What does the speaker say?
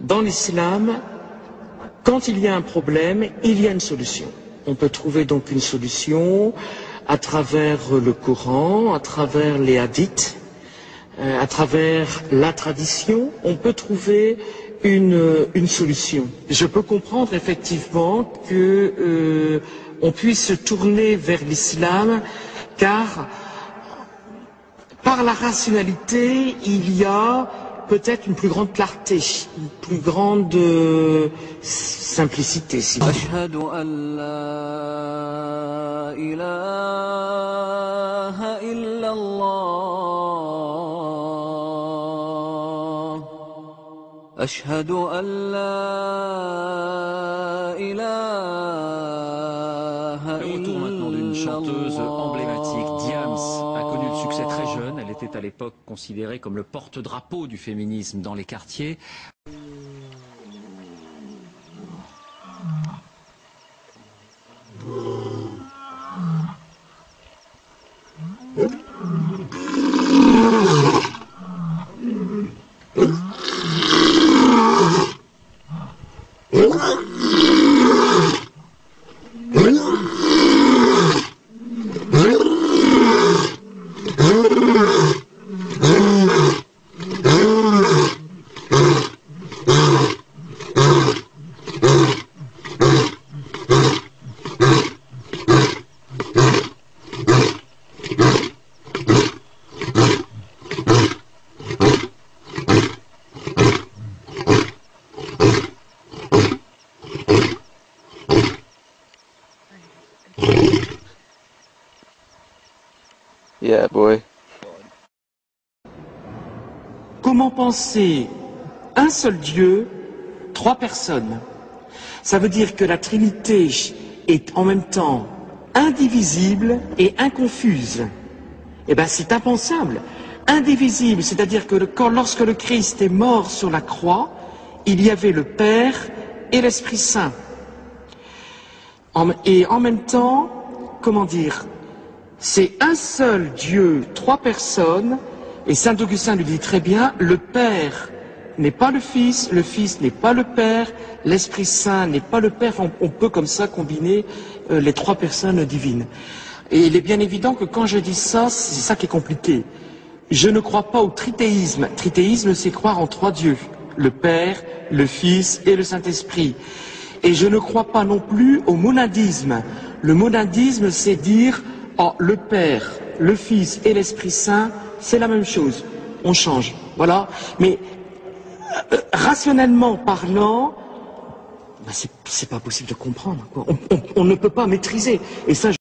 Dans l'islam, quand il y a un problème, il y a une solution. On peut trouver donc une solution à travers le Coran, à travers les hadiths, à travers la tradition, on peut trouver une solution. Je peux comprendre effectivement que on puisse se tourner vers l'islam, car par la rationalité, il y a peut-être une plus grande clarté, une plus grande simplicité. Si vous أشهد أن لا إله إلا الله. Le retour maintenant d'une chanteuse emblématique, Diams, a connu le succès très jeune. Elle était à l'époque considérée comme le porte-drapeau du féminisme dans les quartiers. Yeah, boy. Comment penser un seul Dieu, trois personnes? Ça veut dire que la Trinité est en même temps indivisible et inconfuse. Eh bien, c'est impensable. Indivisible, c'est-à-dire que lorsque le Christ est mort sur la croix, il y avait le Père et l'Esprit Saint. Et en même temps, comment dire, c'est un seul Dieu, trois personnes, et saint Augustin le dit très bien, le Père n'est pas le Fils n'est pas le Père, l'Esprit Saint n'est pas le Père. On peut comme ça combiner les trois personnes divines. Et il est bien évident que quand je dis ça, c'est ça qui est compliqué. Je ne crois pas au trithéisme. Trithéisme, c'est croire en trois dieux, le Père, le Fils et le Saint-Esprit. Et je ne crois pas non plus au monadisme. Le monadisme, c'est dire le Père, le Fils et l'Esprit Saint, c'est la même chose. On change, voilà. Mais rationnellement parlant, c'est pas possible de comprendre, quoi. On ne peut pas maîtriser. Et ça,